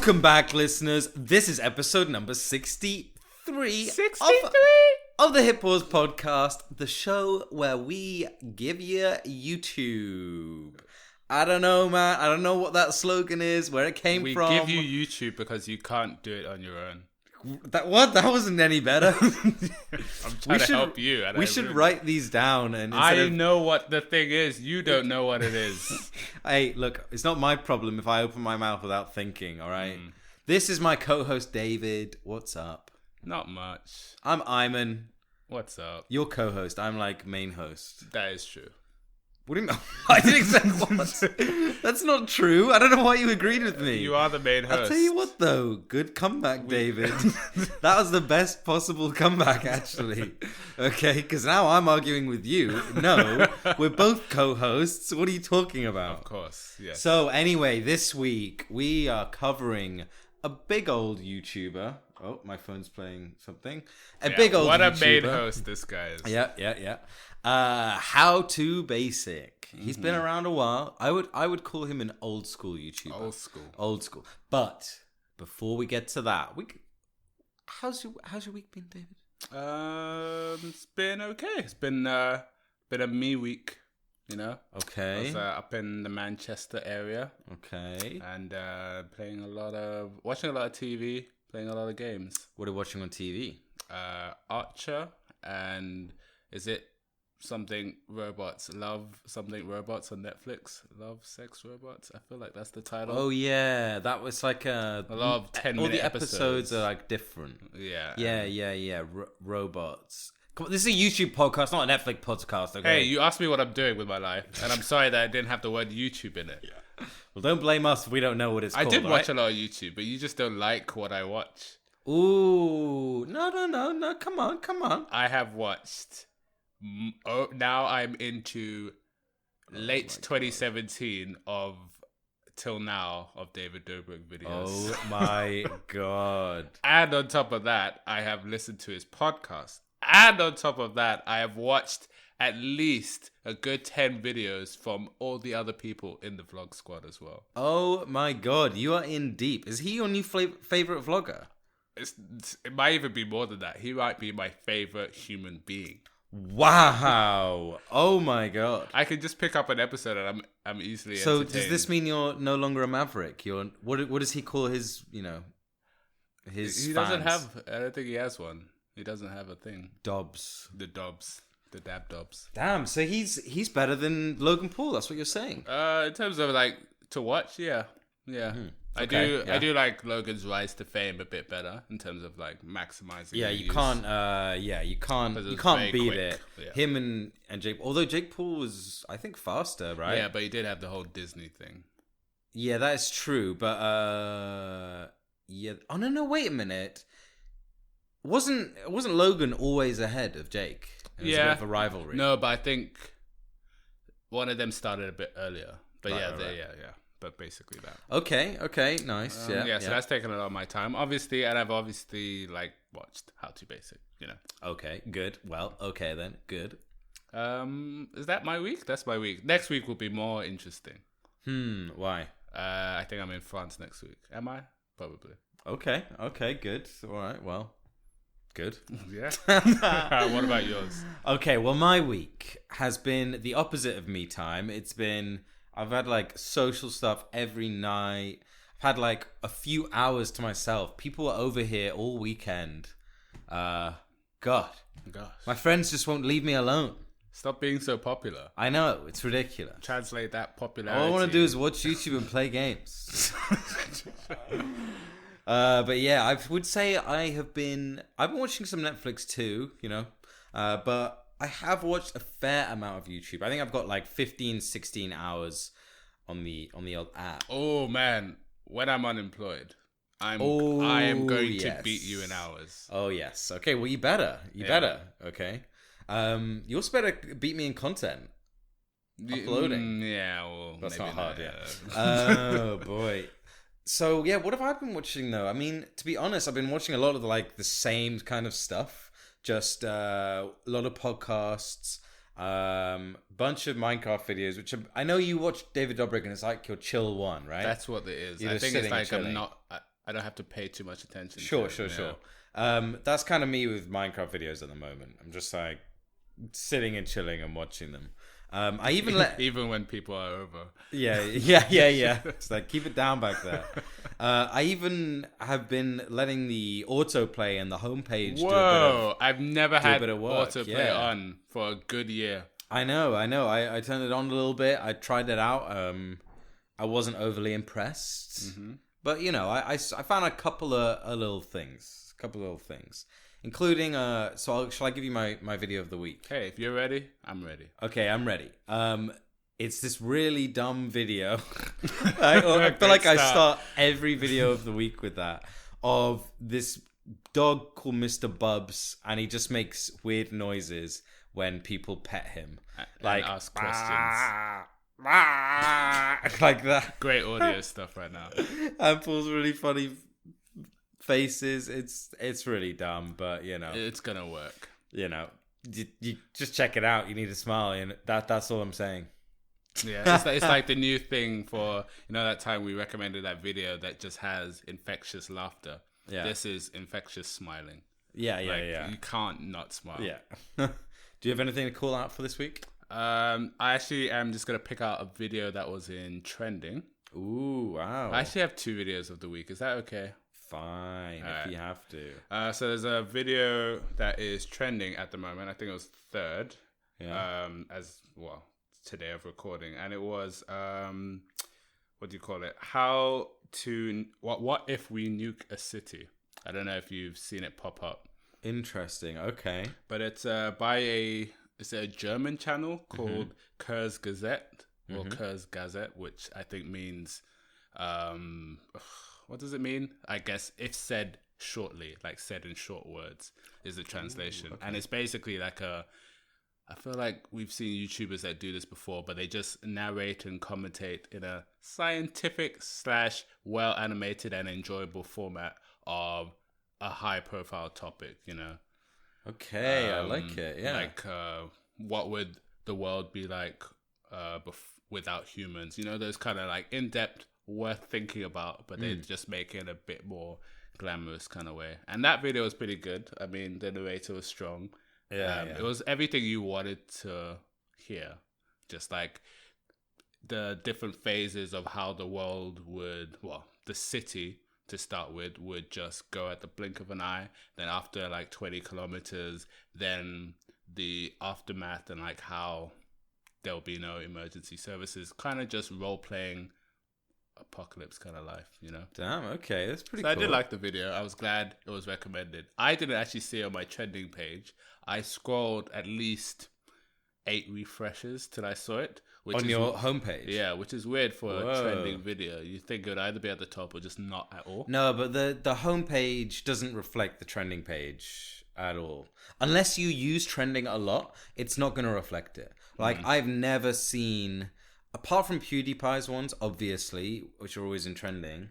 Welcome back, listeners. This is episode number 63. 63? Of the Hit Pause Podcast, the show where we give you YouTube. I don't know, man. I don't know what that slogan is, where it came from. We give you YouTube because you can't do it on your own. That wasn't any better. I'm trying to help you. We should write these down. And I know what the thing is. You don't know what it is. Hey, look, it's not my problem if I open my mouth without thinking, all right? This is my co-host, David. What's up? Not much. I'm Iman. What's up? Your co-host. I'm like main host. That is true. What do you mean? I didn't say what? That's not true. I don't know why you agreed with me. You are the main host. I'll tell you what, though. Good comeback, David. That was the best possible comeback, actually. Okay, because now I'm arguing with you. No, we're both co-hosts. What are you talking about? Of course, yes. So anyway, this week we are covering a big old YouTuber. Oh, my phone's playing something. Big old what YouTuber. A main host this guy is. Yeah. HowToBasic. He's been around a while. I would call him an old school YouTuber. Old school. But before we get to that, how's your week been, David? It's been okay. It's been a me week, you know. Okay. I was up in the Manchester area. Okay. And watching a lot of TV, playing a lot of games. What are you watching on TV? Archer, and is it something robots? Love something robots on Netflix. Love sex robots. I feel like that's the title. Oh yeah, that was like a lot of 10-minute all the episodes are like different. Yeah. Robots. Come on, this is a YouTube podcast, not a Netflix podcast. Okay. Hey, you asked me what I'm doing with my life, and I'm sorry that I didn't have the word YouTube in it. Yeah. Well, don't blame us if we don't know what it's called. I did watch a lot of YouTube, but you just don't like what I watch. Ooh, no, come on. I have watched. Now I'm into late 2017 till now of David Dobrik videos. Oh my god! And on top of that, I have listened to his podcast. And on top of that, I have watched at least a good 10 videos from all the other people in the vlog squad as well. Oh my god, you are in deep. Is he your new favorite vlogger? It might even be more than that. He might be my favorite human being. Wow! Oh my god! I can just pick up an episode and I'm easily So entertained. does this mean you're no longer a maverick? You're what does he call his his He fans? doesn't have. I don't think he has one. He doesn't have a thing. Dobs. The dab dobs. Damn! So he's better than Logan Paul. That's what you're saying. In terms of like to watch, yeah. I do like Logan's rise to fame a bit better in terms of like maximizing. Yeah, you can't beat it. Yeah. Him and Jake. Although Jake Paul was, I think, faster, right? Yeah, but he did have the whole Disney thing. Yeah, that is true. But yeah. Oh no! Wait a minute. Wasn't Logan always ahead of Jake? It was a bit of a rivalry. No, but I think one of them started a bit earlier. But Right. But basically that. Okay, nice. So that's taken a lot of my time, obviously, and I've obviously like watched HowToBasic, you know. Okay, good. Well, okay then, good. Is that my week? That's my week. Next week will be more interesting. Why? I think I'm in France next week. Am I? Probably. Okay, good. All right, well, good. Yeah. What about yours? Okay, well, my week has been the opposite of me time. I've had like social stuff every night. I've had like a few hours to myself. People are over here all weekend. Gosh. My friends just won't leave me alone. Stop being so popular. I know, it's ridiculous. Translate that popularity. All I want to do is watch YouTube and play games. But yeah, I would say I've been watching some Netflix too, you know. But I have watched a fair amount of YouTube. I think I've got like 15, 16 hours on the old app. Oh man, when I'm unemployed, I am going to beat you in hours. Oh yes. Okay, well you better. Okay. You also better beat me in content. Uploading. Yeah, well, that's not hard, yeah. Oh boy. So yeah, what have I been watching though? I mean, to be honest, I've been watching a lot of like the same kind of stuff. Just a lot of podcasts, bunch of Minecraft videos, which I know you watch David Dobrik and it's like your chill one, right? That's what it is. You're I think it's like chilling. I don't have to pay too much attention. Sure. to it, Sure. That's kind of me with Minecraft videos at the moment. I'm just like sitting and chilling and watching them. I even even when people are over. Yeah. It's like keep it down back there. I even have been letting the autoplay and the homepage. Whoa! I've never had bit of work, autoplay on for a good year. I know. I turned it on a little bit. I tried it out. I wasn't overly impressed, but you know, I found a couple of little things, including shall I give you my video of the week? Hey, if you're ready, I'm ready. Okay, I'm ready. It's this really dumb video. I feel like I start every video of the week with that, of this dog called Mr. Bubs, and he just makes weird noises when people pet him, Like ask questions. Like that. Great audio stuff right now. And pulls really funny faces. It's really dumb, but you know, It's gonna work. you just check it out. You need a smile, and that's all I'm saying. Yeah, it's like the new thing for, that time we recommended that video that just has infectious laughter. Yeah. This is infectious smiling. Yeah. You can't not smile. Yeah. Do you have anything to call out for this week? I actually am just gonna pick out a video that was in trending. Ooh, wow. I actually have 2 videos of the week. Is that okay? Fine, if you have to. So there's a video that is trending at the moment. I think it was 3rd. Yeah. As well, today of recording, and it was what do you call it? What if we nuke a city? I don't know if you've seen it pop up. Interesting. Okay. But it's it's a German channel called Kurz Gazette or Kurz Gazette, which I think means what does it mean? I guess if said shortly, like said in short words, is the translation. Ooh, okay. And it's basically like I feel like we've seen YouTubers that do this before, but they just narrate and commentate in a scientific / well animated and enjoyable format of a high profile topic, Okay, I like it. Yeah. Like, what would the world be like without humans? Those kind of like in-depth, worth thinking about, but they just make it a bit more glamorous kind of way. And that video was pretty good. I mean, the narrator was strong. Yeah. It was everything you wanted to hear. Just like the different phases of how the world the city to start with would just go at the blink of an eye. Then after like 20 kilometers, then the aftermath and like how there'll be no emergency services, kind of just role-playing apocalypse kind of life, Damn, okay, that's pretty cool. I did like the video. I was glad it was recommended. I didn't actually see it on my trending page. I scrolled at least 8 refreshes till I saw it. On your homepage? Yeah, which is weird for a trending video. You think it would either be at the top or just not at all. No, but the homepage doesn't reflect the trending page at all. Unless you use trending a lot, it's not going to reflect it. Like, I've never seen, apart from PewDiePie's ones, obviously, which are always in trending,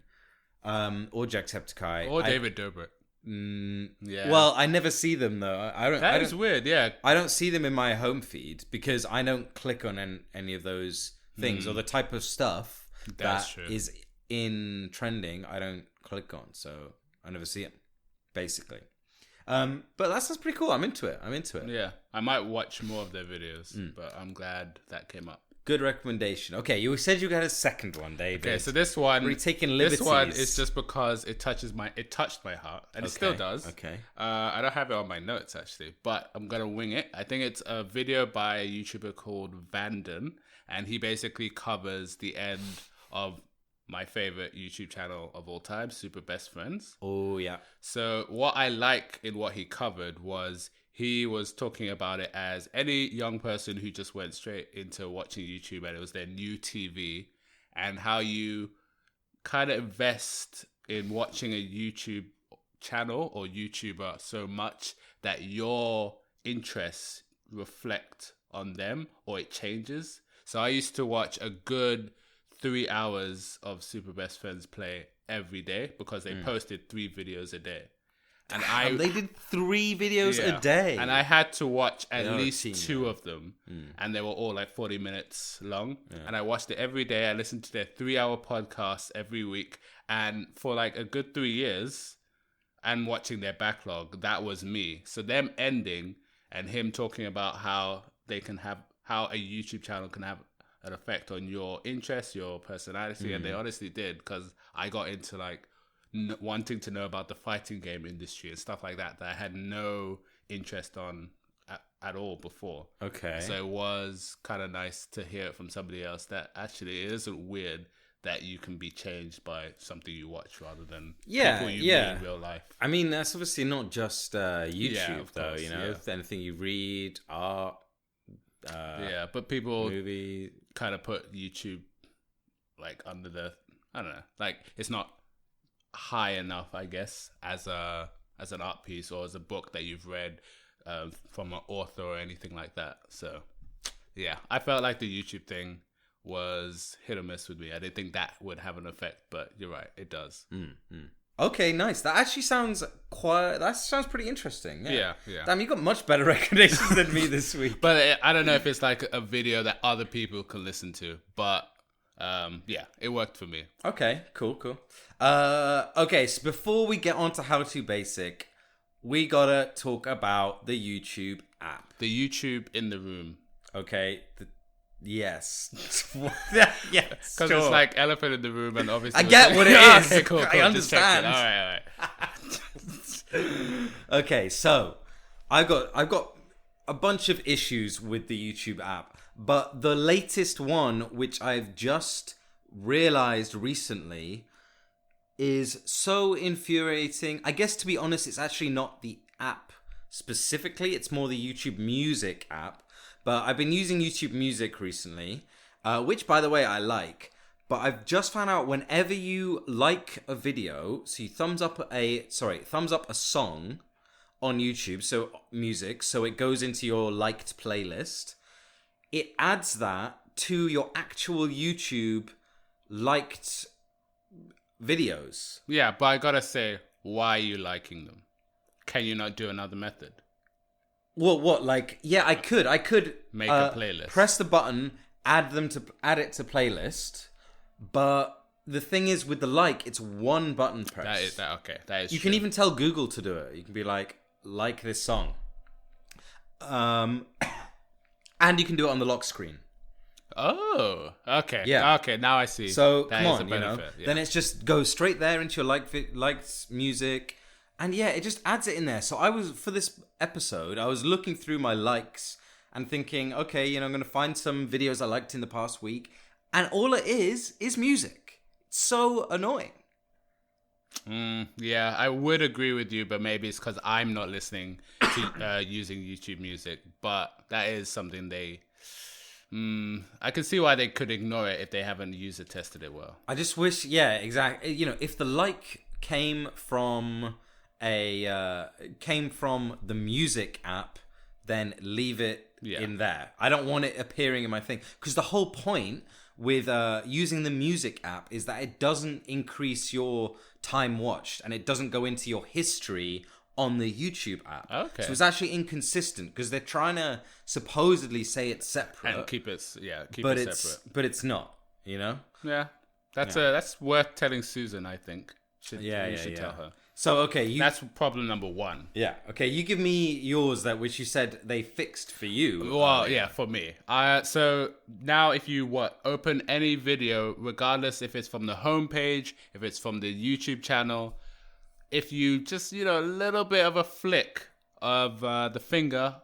or Jacksepticeye. Or David Dobrik. Yeah. Well, I never see them though. That is weird. Yeah, I don't see them in my home feed because I don't click on any of those things or the type of stuff that is in trending. I don't click on, so I never see it. Basically, but that's pretty cool. I'm into it. Yeah, I might watch more of their videos, but I'm glad that came up. Good recommendation. Okay, you said you got a second one, David. Okay, so this one, we're taking liberties. This one is just because it touched my heart, and it still does. Okay. I don't have it on my notes actually, but I'm gonna wing it. I think it's a video by a YouTuber called Vanden, and he basically covers the end of my favorite YouTube channel of all time, Super Best Friends. Oh yeah. So what I like in what he covered was, he was talking about it as any young person who just went straight into watching YouTube and it was their new TV, and how you kind of invest in watching a YouTube channel or YouTuber so much that your interests reflect on them or it changes. So I used to watch a good 3 hours of Super Best Friends play every day because they posted 3 videos a day. And they did 3 videos a day. And I had to watch at They are a least team, 2 yeah. of them. And they were all like 40 minutes long. Yeah. And I watched it every day. I listened to their 3-hour podcast every week. And for like a good 3 years, and watching their backlog, that was me. So them ending and him talking about how a YouTube channel can have an effect on your interests, your personality. And they honestly did, because I got into like wanting to know about the fighting game industry and stuff like that I had no interest on at all before. Okay. So it was kind of nice to hear it from somebody else that actually it isn't weird that you can be changed by something you watch rather than people you meet in real life. I mean, that's obviously not just YouTube, though. Course, you know, if anything you read, art, but people movie, kind of put YouTube like under the, I don't know, like it's not high enough, I guess, as an art piece or as a book that you've read from an author or anything like that. So yeah, I felt like the YouTube thing was hit or miss with me. I didn't think that would have an effect, but you're right, it does. Okay, nice. That actually sounds pretty interesting. Yeah. Damn, you got much better recommendations than me this week. But I don't know if it's like a video that other people can listen to, but yeah, it worked for me. Okay, cool. Okay, so before we get on to How2Basic, we gotta talk about the YouTube app. The YouTube in the room. Okay. Yes. Yes. Because it's like elephant in the room, and obviously I get what it is. Okay, cool. I understand. All right. Okay, so I've got a bunch of issues with the YouTube app, but the latest one, which I've just realized recently, is so infuriating. I guess, to be honest, it's actually not the app specifically. It's more the YouTube Music app. But I've been using YouTube Music recently, which, by the way, I like. But I've just found out whenever you like a video, so you thumbs up a song on YouTube, so music, so it goes into your liked playlist, it adds that to your actual YouTube liked videos. Yeah, but I gotta say, why are you liking them? Can you not do another method? Well, what? Like, yeah, I could make a playlist. Press the button, add it to playlist. But the thing is, with the like, it's one button press. That is. You can even tell Google to do it. You can be like this song, and you can do it on the lock screen. Oh, okay. Yeah. Okay, now I see. So that come is on, a benefit. Yeah. Then it's just goes straight there into your liked music. And yeah, it just adds it in there. So for this episode, I was looking through my likes and thinking, okay, I'm going to find some videos I liked in the past week. And all it is music. It's so annoying. Yeah, I would agree with you, but maybe it's because I'm not listening to using YouTube Music. But that is something I can see why they could ignore it if they haven't user tested it well. I just wish, yeah, exactly. If the like came from the music app, then leave it in there. I don't want it appearing in my thing, because the whole point with using the music app is that it doesn't increase your time watched, and it doesn't go into your history on the YouTube app. Okay. So it's actually inconsistent, because they're trying to supposedly say it's separate and keep it separate. But it's not, Yeah. That's worth telling Susan, I think. You should tell her. So, okay, that's problem number 1. Yeah. Okay, you give me yours, which you said they fixed for you. Well, yeah, for me. So now if you open any video, regardless if it's from the homepage, if it's from the YouTube channel, if you just, a little bit of a flick of the finger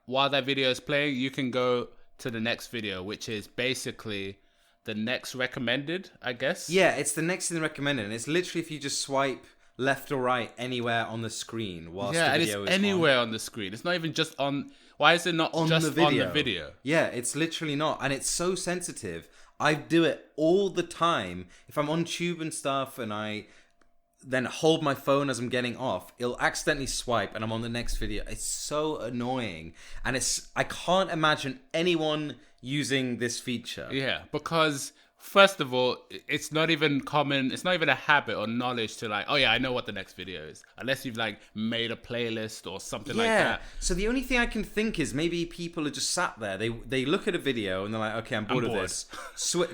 while that video is playing, you can go to the next video, which is basically the next recommended, I guess. Yeah, it's the next thing recommended, and it's literally if you just swipe left or right anywhere on the screen whilst the video is anywhere on the screen. It's not even just on. Why is it not on just on the video? Yeah, it's literally not, and it's so sensitive. I do it all the time. If I'm on Tube and stuff, and I then hold my phone as I'm getting off, it'll accidentally swipe, and I'm on the next video. It's so annoying, and I can't imagine anyone using this feature. Yeah, because first of all, it's not even common. It's not even a habit or knowledge to like, oh yeah, I know what the next video is. Unless you've like made a playlist or something like that. So the only thing I can think is maybe people are just sat there. They look at a video and they're like, okay, I'm bored of this.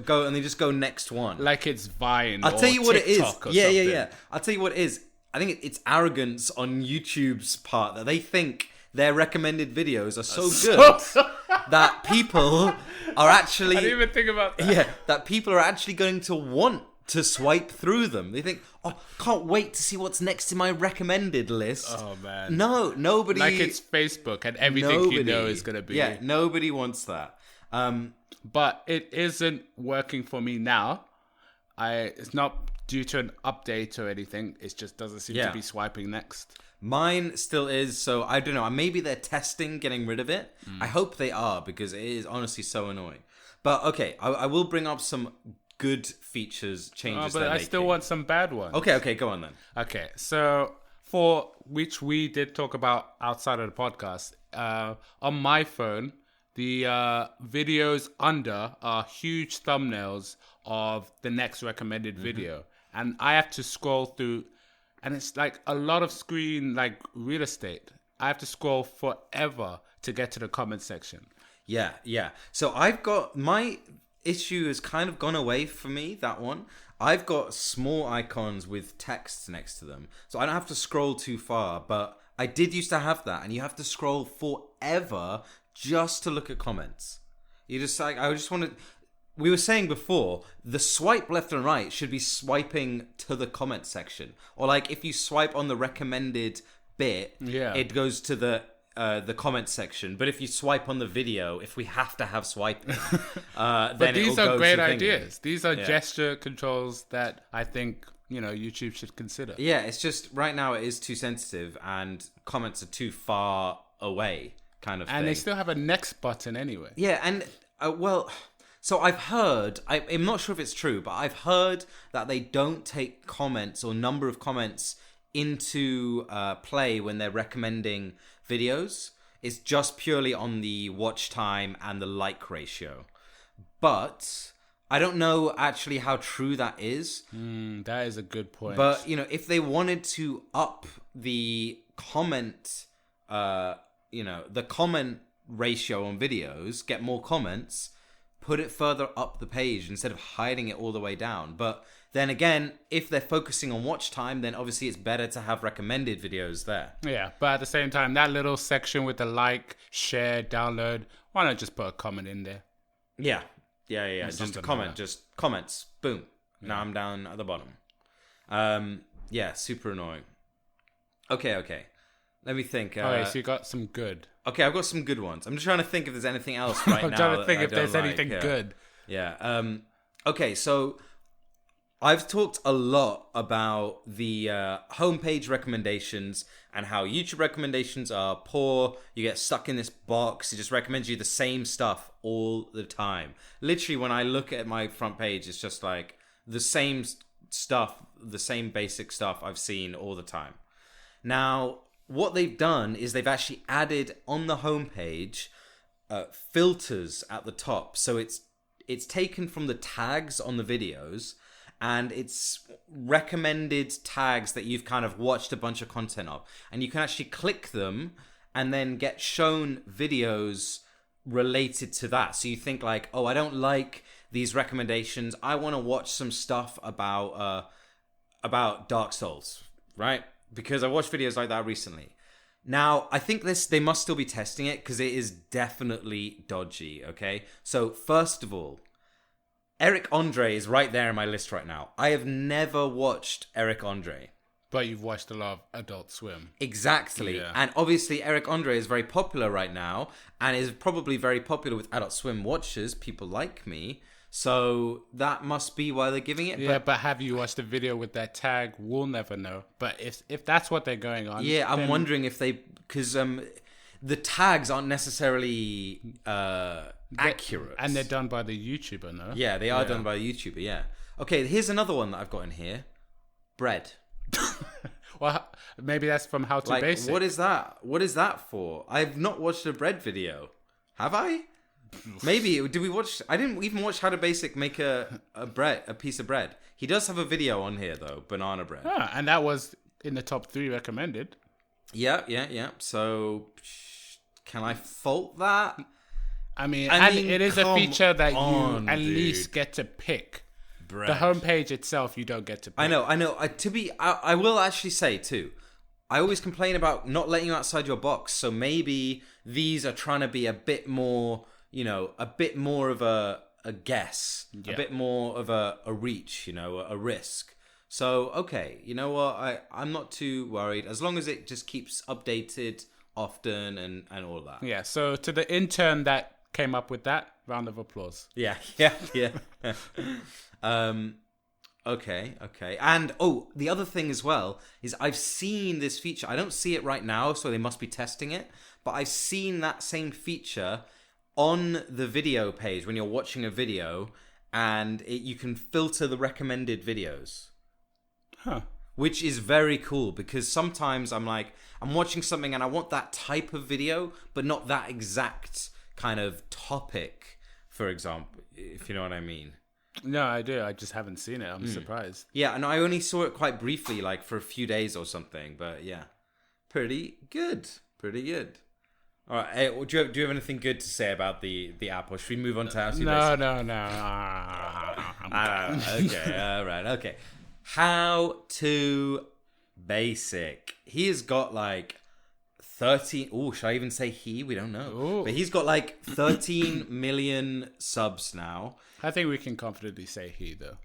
Go and they just go next one. Like it's Vine. I'll tell you what it is. Yeah. I'll tell you what it is. I think it's arrogance on YouTube's part that they think their recommended videos are so good that people are actually... I didn't even think about that. Yeah, that people are actually going to want to swipe through them. They think, oh, can't wait to see what's next in my recommended list. Oh, man. No, nobody... Like it's Facebook and everything you know is going to be... Yeah, nobody wants that. But it isn't working for me now. It's not due to an update or anything. It just doesn't seem to be swiping next. Mine still is, so I don't know. Maybe they're testing getting rid of it. I hope they are, because it is honestly so annoying. But okay, I will bring up some good features, changes but I still want some bad ones. Okay, go on then. Okay, so for which we did talk about outside of the podcast, on my phone, the videos under are huge thumbnails of the next recommended video. And I have to scroll through, and it's like a lot of screen, like real estate. I have to scroll forever to get to the comment section. Yeah. So I've got, my issue has kind of gone away for me, that one. I've got small icons with text next to them. So I don't have to scroll too far, but I did used to have that, and you have to scroll forever just to look at comments. You just like, I just want to... We were saying before, the swipe left and right should be swiping to the comment section. Or like if you swipe on the recommended bit, it goes to the comment section. But if you swipe on the video, if we have to have swiping, then these are great ideas. These are gesture controls that I think, YouTube should consider. Yeah, it's just right now it is too sensitive and comments are too far away kind of thing. And they still have a next button anyway. Yeah, and so I've heard, I'm not sure if it's true, but I've heard that they don't take comments or number of comments into play when they're recommending videos. It's just purely on the watch time and the like ratio. But I don't know actually how true that is. That is a good point. But, if they wanted to up the comment, the comment ratio on videos, get more comments... put it further up the page instead of hiding it all the way down. But then again, if they're focusing on watch time, then obviously it's better to have recommended videos there. Yeah, but at the same time, that little section with the like, share, download, why not just put a comment in there? Yeah. Just a comment, just comments. Boom. Yeah. Now I'm down at the bottom. Super annoying. Okay. Let me think. Okay, so you got some good. Okay, I've got some good ones. I'm just trying to think if there's anything else right now. I'm trying to think if there's anything good. Yeah. Okay, so I've talked a lot about the homepage recommendations and how YouTube recommendations are poor. You get stuck in this box. It just recommends you the same stuff all the time. Literally, when I look at my front page, it's just like the same stuff, the same basic stuff I've seen all the time. Now... what they've done is they've actually added on the homepage filters at the top. So it's taken from the tags on the videos and it's recommended tags that you've kind of watched a bunch of content of. And you can actually click them and then get shown videos related to that. So you think like, oh, I don't like these recommendations. I want to watch some stuff about Dark Souls, right? Because I watched videos like that recently. Now, I think they must still be testing it because it is definitely dodgy, okay? So, first of all, Eric Andre is right there in my list right now. I have never watched Eric Andre. But you've watched a lot of Adult Swim. Exactly. Yeah. And obviously, Eric Andre is very popular right now and is probably very popular with Adult Swim watchers, people like me. So that must be why they're giving it. Yeah, but have you watched a video with that tag? We'll never know. But if that's what they're going on... Yeah, I'm wondering if they... Because the tags aren't necessarily accurate. And they're done by the YouTuber, no? Yeah, they are done by the YouTuber, yeah. Okay, here's another one that I've got in here. Bread. Well, maybe that's from HowToBasic. What is that? What is that for? I've not watched a bread video. Have I? Maybe did we watch? I didn't even watch How to Basic make a piece of bread. He does have a video on here though, banana bread. And that was in the top 3 recommended. Yeah. So can I fault that? I mean, it is a feature that you at least get to pick. Bread. The homepage itself, you don't get to pick. I know. I will actually say too, I always complain about not letting you outside your box. So maybe these are trying to be a bit more, a bit more of a guess, a bit more of a reach, a risk. So, okay, you know what? I'm not too worried as long as it just keeps updated often and all that. Yeah, so to the intern that came up with that, round of applause. Yeah. Okay. And, the other thing as well is I've seen this feature. I don't see it right now, so they must be testing it. But I've seen that same feature on the video page when you're watching a video, and you can filter the recommended videos. Huh. Which is very cool because sometimes I'm watching something and I want that type of video, but not that exact kind of topic, for example, if you know what I mean. No, I do. I just haven't seen it. I'm surprised. Yeah, and I only saw it quite briefly, like for a few days or something. But yeah, pretty good. All right, hey, do you have anything good to say about the app, or should we move on to HowToBasic? No. Okay, all right, okay. HowToBasic. He has got like 13. Oh, should I even say he? We don't know. Ooh. But he's got like 13 million subs now. I think we can confidently say he, though.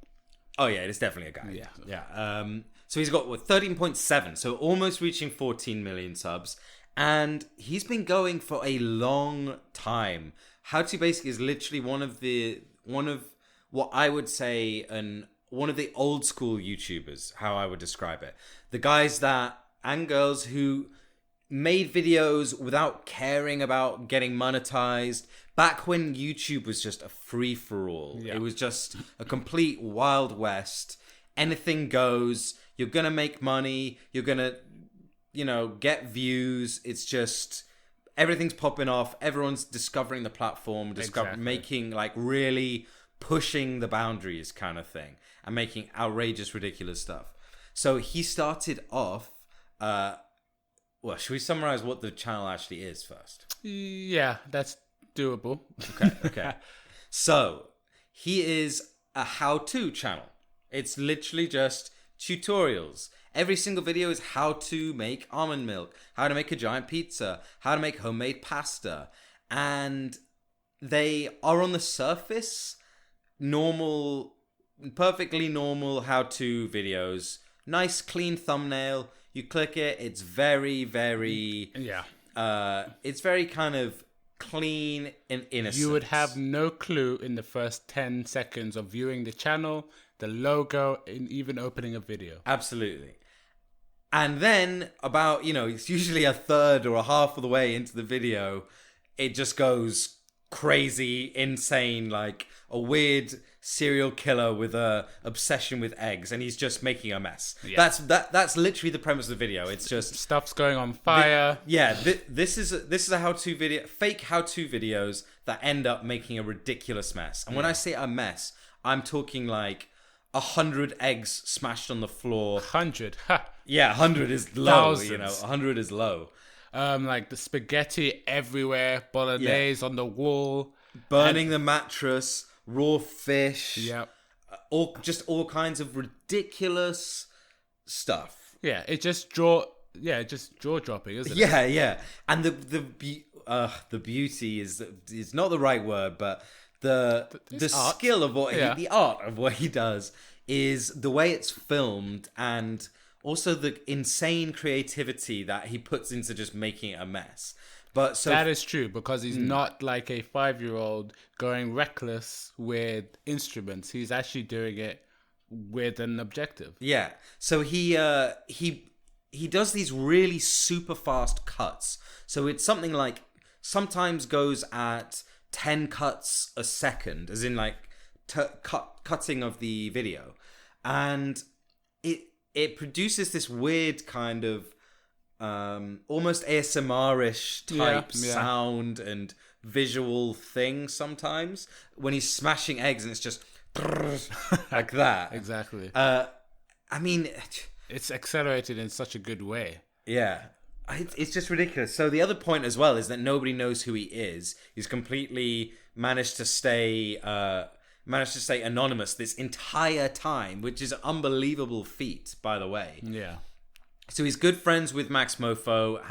Oh yeah, it's definitely a guy. Yeah. So he's got 13.7, so almost reaching 14 million subs, and he's been going for a long time. HowToBasic is literally one of what I would say one of the old school YouTubers, how I would describe it. The guys and girls who made videos without caring about getting monetized. Back when YouTube was just a free-for-all. Yeah. It was just a complete Wild West. Anything goes. You're going to make money. You're going to, get views. It's just, everything's popping off. Everyone's discovering the platform, making, really pushing the boundaries kind of thing. And making outrageous, ridiculous stuff. So he started off... should we summarize what the channel actually is first? Yeah, that's doable. Okay. So, he is a how-to channel. It's literally just tutorials. Every single video is how to make almond milk, how to make a giant pizza, how to make homemade pasta. And they are on the surface perfectly normal how-to videos. Nice, clean thumbnail. You click it, it's very, very... Yeah. It's very kind of clean and innocent. You would have no clue in the first 10 seconds of viewing the channel, the logo, and even opening a video. Absolutely. And then about, it's usually a third or a half of the way into the video, it just goes crazy, insane, like a weird serial killer with a obsession with eggs, and he's just making a mess. Yeah. That's literally the premise of the video. It's just stuff's going on fire. This is a how-to video, fake how-to videos that end up making a ridiculous mess. And when I say a mess, I'm talking like 100 eggs smashed on the floor. 100, yeah, 100 is low. Thousands. 100 is low. Like the spaghetti everywhere, bolognese on the wall, burning the mattress. Raw fish, all kinds of ridiculous stuff. Yeah, it's just jaw dropping, isn't it? Yeah. And the beauty is not the right word, but the skill of the art of what he does is the way it's filmed, and also the insane creativity that he puts into just making it a mess. But that is true, because he's not like a 5-year-old going reckless with instruments. He's actually doing it with an objective. Yeah. So he does these really super fast cuts. So it's something like sometimes goes at 10 cuts a second, as in like cutting of the video, and it produces this weird kind of almost ASMR-ish type sound and visual thing sometimes when he's smashing eggs and it's just like that. Exactly. I mean, it's accelerated in such a good way. Yeah. It's just ridiculous. So the other point as well is that nobody knows who he is. He's completely managed to stay anonymous this entire time, which is an unbelievable feat, by the way. Yeah. So he's good friends with Max Mofo.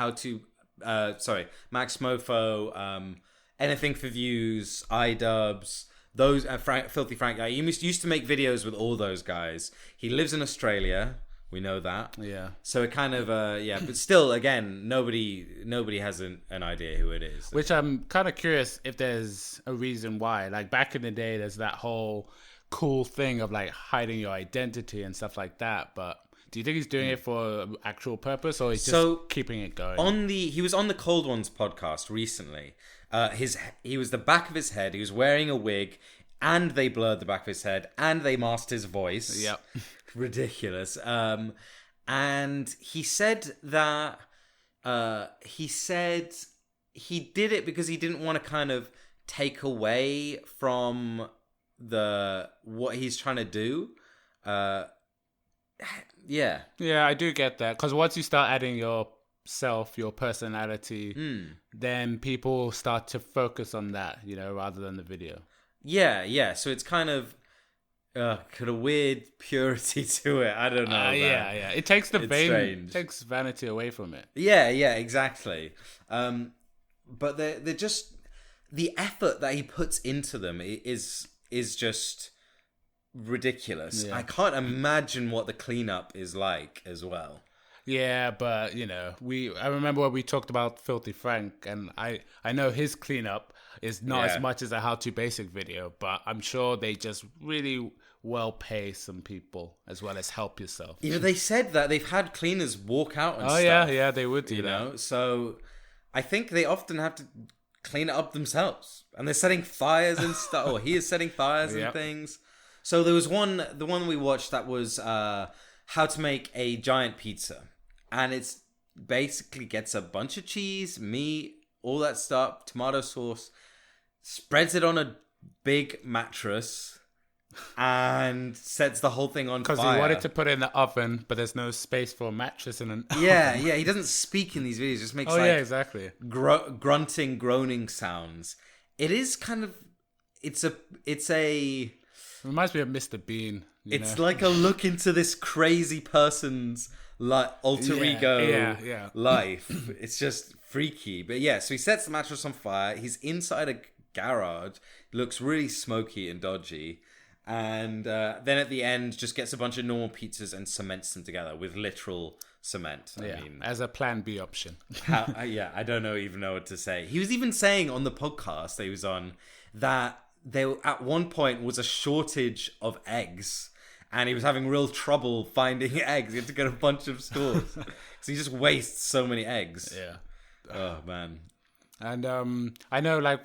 Max Mofo, Anything for Views, iDubbbz, those Filthy Frank guy. He used to make videos with all those guys. He lives in Australia. We know that. Yeah. So it kind of, but still, again, nobody has an idea who it is. Which I'm kind of curious if there's a reason why. Like back in the day, there's that whole cool thing of like hiding your identity and stuff like that. But do you think he's doing it for actual purpose, or he's just keeping it going? He was on the Cold Ones podcast recently. He was the back of his head. He was wearing a wig, and they blurred the back of his head, and they masked his voice. Yep. Ridiculous. And he said that he did it because he didn't want to kind of take away from what he's trying to do. Yeah, I do get that, because once you start adding your personality, then people start to focus on that, rather than the video. Yeah. So it's kind of got a weird purity to it. I don't know. Yeah. It takes takes vanity away from it. Yeah, exactly. But they're just, the effort that he puts into them is just ridiculous. Yeah. I can't imagine what the cleanup is like as well. Yeah, but I remember when we talked about Filthy Frank, and I know his cleanup is not as much as a HowToBasic video, but I'm sure they just really well pay some people as well as help yourself. They said that they've had cleaners walk out and stuff. Yeah, they would do that. So I think they often have to clean it up themselves, and they're setting fires and stuff. Or he is setting fires and things. So there was the one we watched that was how to make a giant pizza, and it's basically gets a bunch of cheese, meat, all that stuff, tomato sauce, spreads it on a big mattress, and sets the whole thing on fire. Because he wanted to put it in the oven, but there's no space for a mattress in an oven. Yeah, he doesn't speak in these videos. He just makes exactly. Grunting, groaning sounds. It is kind of, it's a... It reminds me of Mr. Bean. It's like a look into this crazy person's alter ego life. It's just freaky. But so he sets the mattress on fire. He's inside a garage. It looks really smoky and dodgy. And then at the end, just gets a bunch of normal pizzas and cements them together with literal cement. I mean, as a plan B option. I don't even know what to say. He was even saying on the podcast that he was on that there at one point was a shortage of eggs, and he was having real trouble finding eggs. He had to go to a bunch of stores because he just wastes so many eggs. Yeah. Oh man. And I know, like,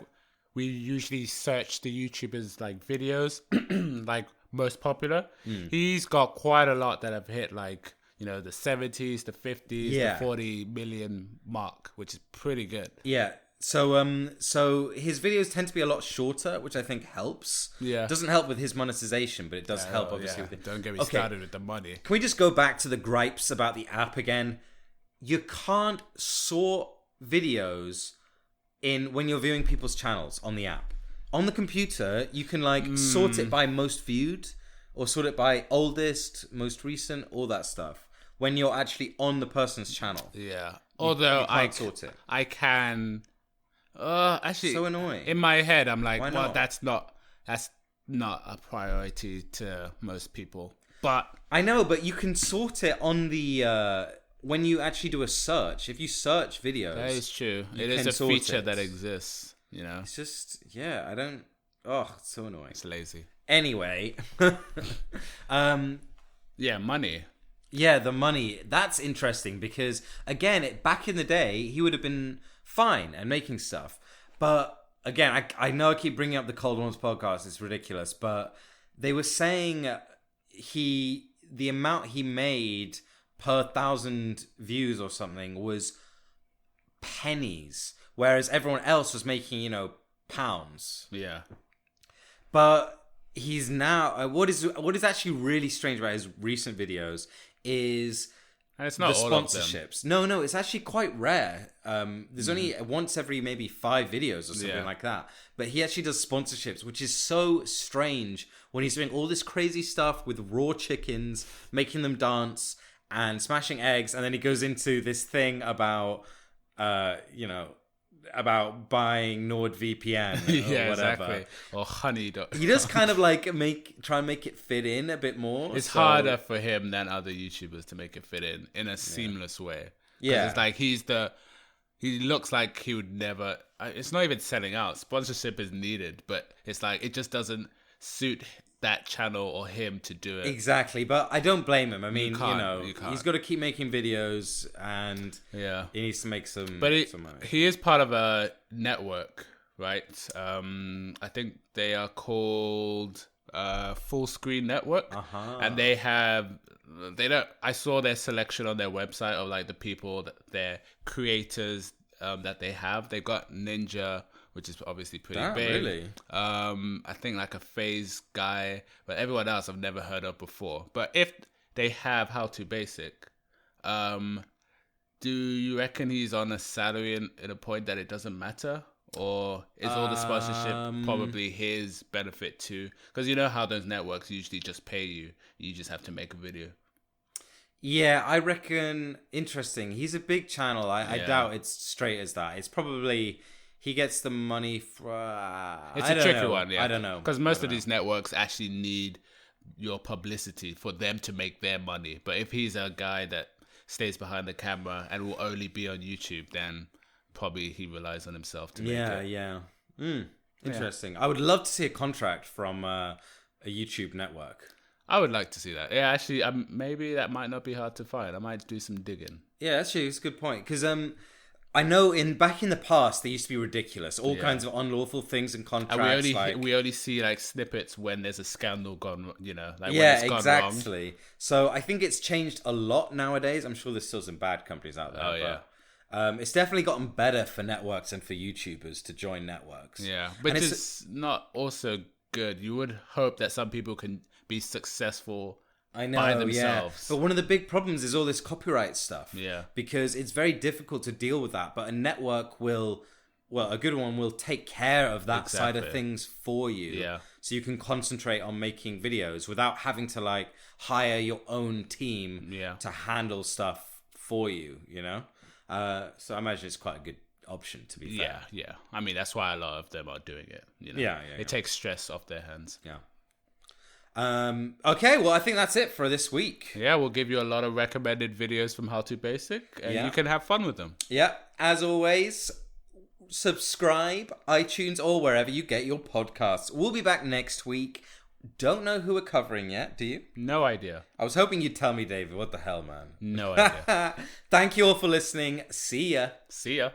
we usually search the YouTubers like videos, like most popular. He's got quite a lot that have hit like the 70s, the 50s, the 40 million mark, which is pretty good. Yeah. So his videos tend to be a lot shorter, which I think helps. Yeah. Doesn't help with his monetization, but it does help obviously with it. Don't get me started with the money. Can we just go back to the gripes about the app again? You can't sort videos in when you're viewing people's channels on the app. On the computer, you can sort it by most viewed, or sort it by oldest, most recent, all that stuff. When you're actually on the person's channel. Yeah. Although you can't sort it. I can actually, so annoying. In my head, I'm like, well, that's not a priority to most people. But I know, but you can sort it on the when you actually do a search. If you search videos, that is true. It is a feature that exists. It's just I don't. Oh, it's so annoying. It's lazy. Anyway, money. Yeah, the money. That's interesting because, again, back in the day, he would have been fine and making stuff. But, again, I know I keep bringing up the Cold Ones podcast. It's ridiculous. But they were saying the amount he made per 1,000 views or something was pennies. whereas everyone else was making, pounds. Yeah. But he's now what is actually really strange about his recent videos is and it's not the all sponsorships. Of them. No, it's actually quite rare. There's only once every maybe 5 videos or something like that. But he actually does sponsorships, which is so strange when he's doing all this crazy stuff with raw chickens, making them dance and smashing eggs, and then he goes into this thing about about buying NordVPN or yeah, whatever. Exactly. Or honey. He does kind of like try and make it fit in a bit more. It's harder for him than other YouTubers to make it fit in a seamless way. Yeah. It's like he looks like he would never, it's not even selling out. Sponsorship is needed, but it's like, it just doesn't suit that channel or him to do it. Exactly, but I don't blame him. I mean, you can't. He's got to keep making videos, and he needs to make some. But some money. He is part of a network, right? I think they are called Full Screen Network, and they don't. I saw their selection on their website of like the people their creators that they have. They've got Ninja, which is obviously pretty big. Really? I think like a Phase guy, but everyone else I've never heard of before. But if they have HowToBasic, do you reckon he's on a salary in a point that it doesn't matter? Or is all the sponsorship probably his benefit too? Because you know how those networks usually just pay you. You just have to make a video. Yeah, I reckon. Interesting. He's a big channel. I doubt it's straight as that. It's probably... He gets the money from... It's a tricky one, yeah. I don't know. Because most of these networks actually need your publicity for them to make their money. But if he's a guy that stays behind the camera and will only be on YouTube, then probably he relies on himself to make it. Yeah. Interesting. Yeah. I would love to see a contract from a YouTube network. I would like to see that. Yeah, actually, maybe that might not be hard to find. I might do some digging. Yeah, actually, it's a good point. Because... I know back in the past they used to be ridiculous, all kinds of unlawful things and contracts. And we only see like snippets when there's a scandal gone, like when yeah, it's gone exactly. wrong. So I think it's changed a lot nowadays. I'm sure there's still some bad companies out there. Oh yeah. But, it's definitely gotten better for networks and for YouTubers to join networks. Yeah, but it's not also good. You would hope that some people can be successful. I know, by themselves. Yeah. But one of the big problems is all this copyright stuff. Yeah. Because it's very difficult to deal with that. But a network a good one will take care of that side of things for you. Yeah. So you can concentrate on making videos without having to like hire your own team to handle stuff for you, So I imagine it's quite a good option, to be fair. Yeah. I mean, that's why a lot of them are doing it. It takes stress off their hands. Yeah. Okay, well, I think that's it for this week. Yeah, we'll give you a lot of recommended videos from HowToBasic, and you can have fun with them. Yeah, as always, subscribe, iTunes, or wherever you get your podcasts. We'll be back next week. Don't know who we're covering yet, do you? No idea. I was hoping you'd tell me, David. What the hell, man? No idea. Thank you all for listening. See ya. See ya.